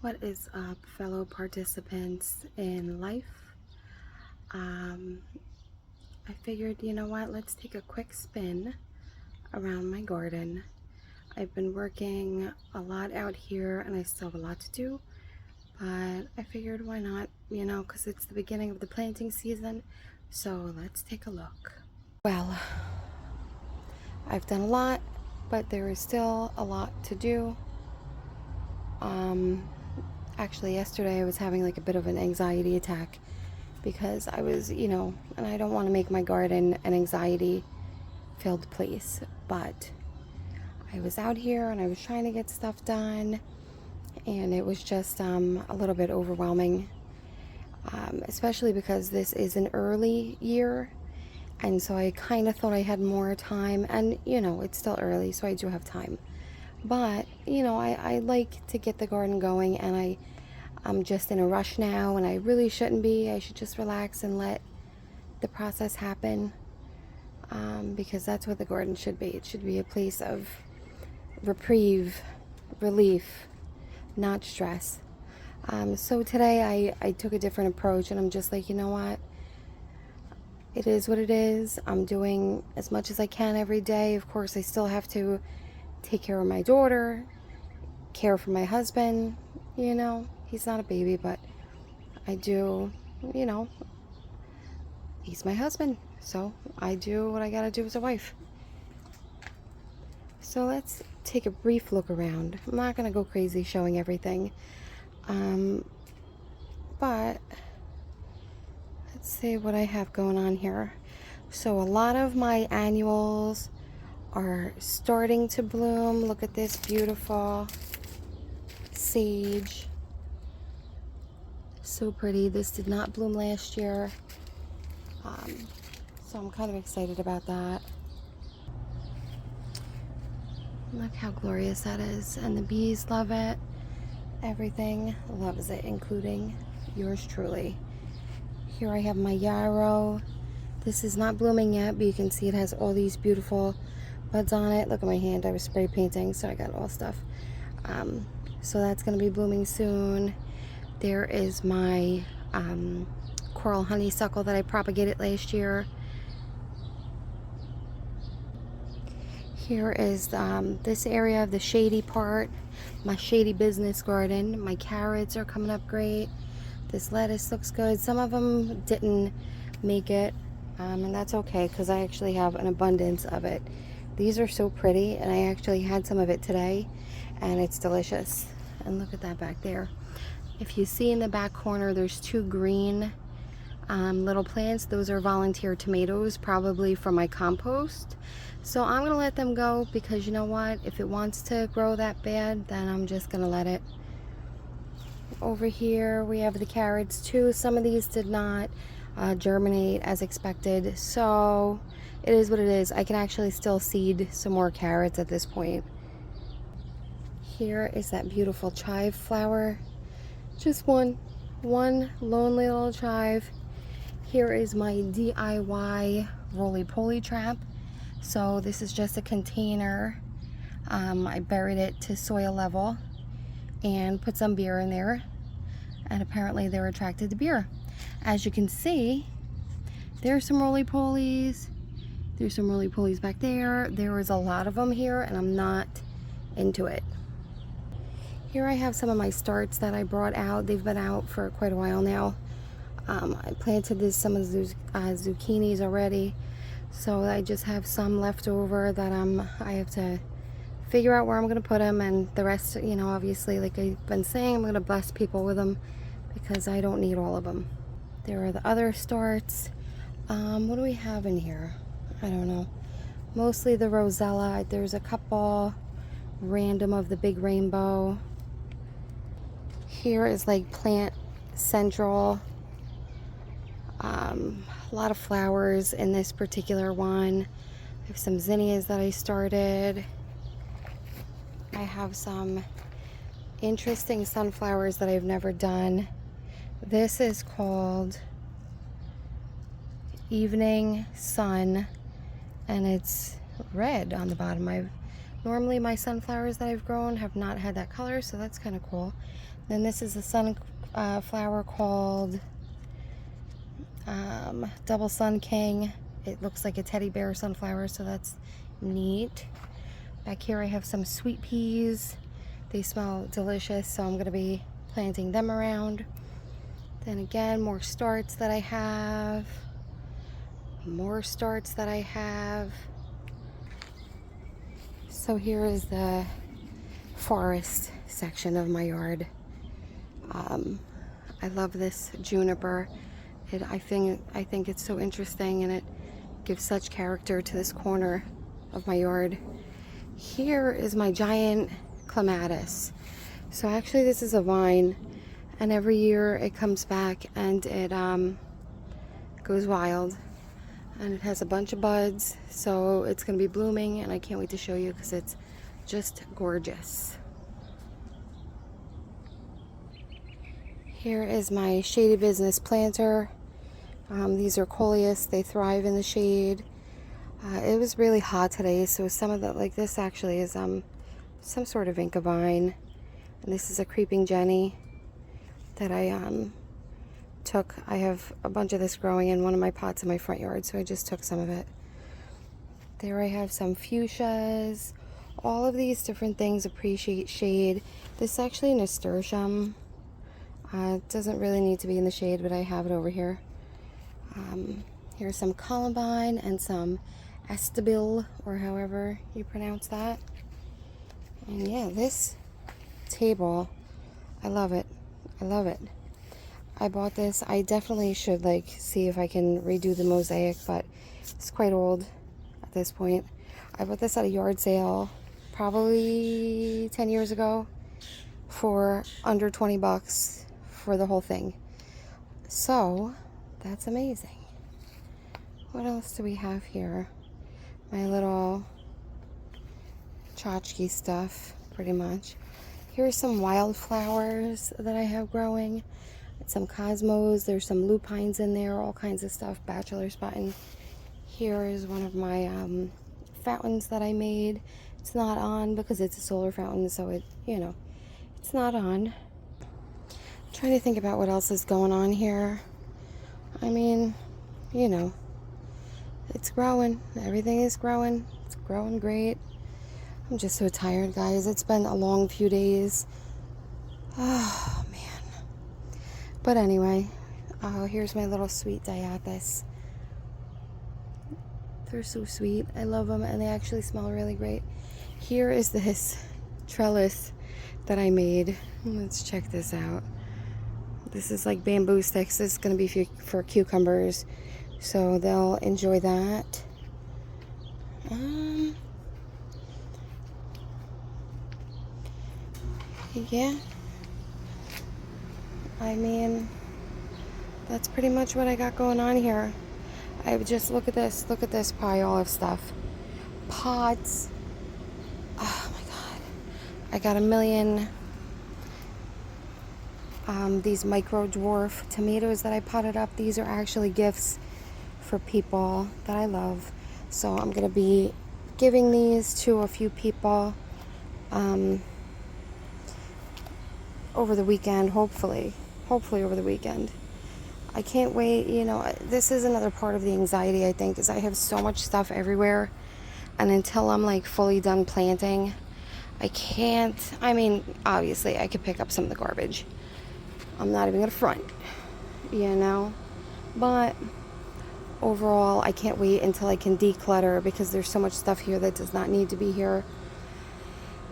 What is up, fellow participants in life? I figured, you know what, let's take a quick spin around my garden. I've been working a lot out here and I still have a lot to do, but I figured why not, because it's the beginning of the planting season. So let's take a look. Well, I've done a lot, but there is still a lot to do. Actually, yesterday I was having like a bit of an anxiety attack because I was, and I don't want to make my garden an anxiety filled place, but I was out here and I was trying to get stuff done, and it was just a little bit overwhelming, especially because this is an early year, and so I kind of thought I had more time, and it's still early, so I do have time. But I like to get the garden going, and I'm just in a rush now, and I really shouldn't be. I should just relax and let the process happen, because that's what the garden should be. It should be a place of reprieve, relief, not stress. So today I took a different approach, and I'm just like, you know what? It is what it is. I'm doing as much as I can every day. Of course, I still have to take care of my daughter, care for my husband. He's not a baby, but I do, he's my husband. So I do what I gotta do as a wife. So let's take a brief look around. I'm not gonna go crazy showing everything. But let's see what I have going on here. So a lot of my annuals are starting to bloom. Look at this beautiful sage. So pretty. This did not bloom last year. So I'm kind of excited about that. Look how glorious that is. And the bees love it. Everything loves it, including yours truly. Here I have my yarrow. This is not blooming yet, but you can see it has all these beautiful buds on it. Look at my hand. I was spray painting, so I got all stuff. So that's going to be blooming soon. There is my coral honeysuckle that I propagated last year. Here is this area of the shady part, my shady business garden. My carrots are coming up great. This lettuce looks good. Some of them didn't make it, and that's okay because I actually have an abundance of it. These are so pretty, and I actually had some of it today, and it's delicious. And look at that back there. If you see in the back corner, there's two green little plants. Those are volunteer tomatoes, probably from my compost. So I'm gonna let them go because you know what? If it wants to grow that bad, then I'm just gonna let it. Over here we have the carrots too. Some of these did not germinate as expected, so it is what it is. I can actually still seed some more carrots at this point. Here is that beautiful chive flower. Just one lonely little chive. Here is my DIY roly-poly trap. So this is just a container. I buried it to soil level and put some beer in there, and apparently they're attracted to beer. As you can see, there's some roly-polies. There's some roly-polies back there. There is a lot of them here, and I'm not into it. Here I have some of my starts that I brought out. They've been out for quite a while now. I planted some of the zucchinis already, so I just have some left over that I have to figure out where I'm going to put them, and the rest, obviously, like I've been saying, I'm going to bless people with them because I don't need all of them. There are the other starts. What do we have in here? I don't know. Mostly the rosella. There's a couple random of the big rainbow. Here is like plant central. A lot of flowers in this particular one. I have some zinnias that I started. I have some interesting sunflowers that I've never done. This is called Evening Sun, and it's red on the bottom. Normally my sunflowers that I've grown have not had that color, so that's kind of cool. Then this is a sunflower called Double Sun King. It looks like a teddy bear sunflower, so that's neat. Back here I have some sweet peas. They smell delicious, so I'm going to be planting them around. Then again, more starts that I have. More starts that I have. So here is the forest section of my yard. I love this juniper. I think it's so interesting, and it gives such character to this corner of my yard. Here is my giant clematis. So actually this is a vine, and every year it comes back and it goes wild, and it has a bunch of buds, so it's gonna be blooming, and I can't wait to show you because it's just gorgeous. Here is my Shady Business planter. These are coleus. They thrive in the shade. It was really hot today, so some of the, like this actually is some sort of Inca vine, and this is a creeping Jenny that I took. I have a bunch of this growing in one of my pots in my front yard, so I just took some of it. There I have some fuchsias. All of these different things appreciate shade. This is actually a nasturtium. It doesn't really need to be in the shade, but I have it over here. Here's some columbine and some estabil, or however you pronounce that. And yeah, this table, I love it. I love it. I bought this. I definitely should like see if I can redo the mosaic, but it's quite old at this point. I bought this at a yard sale probably 10 years ago for under 20 bucks for the whole thing. So that's amazing. What else do we have here? My little tchotchke stuff, pretty much. Here's some wildflowers that I have growing. Some cosmos. There's some lupines in there, all kinds of stuff. Bachelor's button. Here is one of my fountains that I made. It's not on because it's a solar fountain, so it, you know, it's not on. I'm trying to think about what else is going on here. I mean, you know, it's growing. Everything is growing. It's growing great. I'm just so tired, guys. It's been a long few days. Oh, man. But anyway, here's my little sweet diathis. They're so sweet. I love them, and they actually smell really great. Here is this trellis that I made. Let's check this out. This is like bamboo sticks. This is going to be for cucumbers, so they'll enjoy that. Yeah. I mean, that's pretty much what I got going on here. I would just look at this pile of stuff. Pots. Oh my god. I got a million these micro dwarf tomatoes that I potted up. These are actually gifts for people that I love. So I'm gonna be giving these to a few people over the weekend, hopefully over the weekend. I can't wait. You know, this is another part of the anxiety, I think, is I have so much stuff everywhere, and until I'm like fully done planting, I can't. I mean, obviously I could pick up some of the garbage. I'm not even gonna front, you know, but overall I can't wait until I can declutter, because there's so much stuff here that does not need to be here.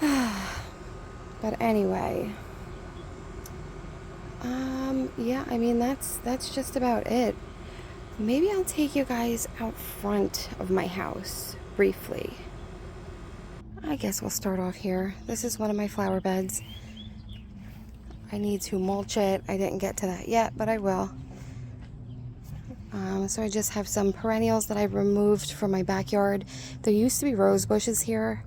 But anyway, yeah, I mean, that's just about it. Maybe I'll take you guys out front of my house briefly. I guess we'll start off here. This is one of my flower beds. I need to mulch it. I didn't get to that yet, but I will. So I just have some perennials that I've removed from my backyard. There used to be rose bushes here,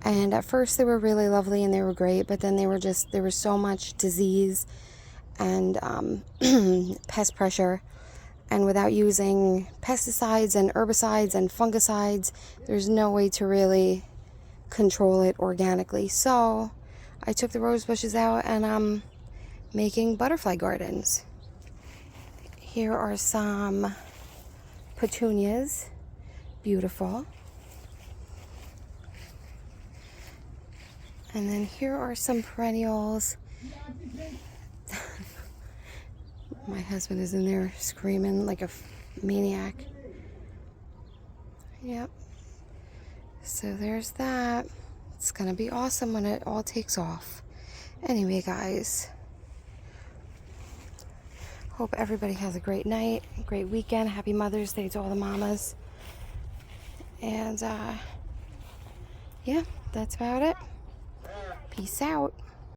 and at first they were really lovely and they were great, but then there was so much disease and pest pressure, and without using pesticides and herbicides and fungicides, there's no way to really control it organically. So I took the rose bushes out and I'm making butterfly gardens. Here are some petunias, beautiful. And then here are some perennials. My husband is in there screaming like a maniac. Yep. So there's that. It's gonna be awesome when it all takes off. Anyway, guys, hope everybody has a great night, great weekend. Happy Mother's Day to all the mamas. And yeah, that's about it. Peace out.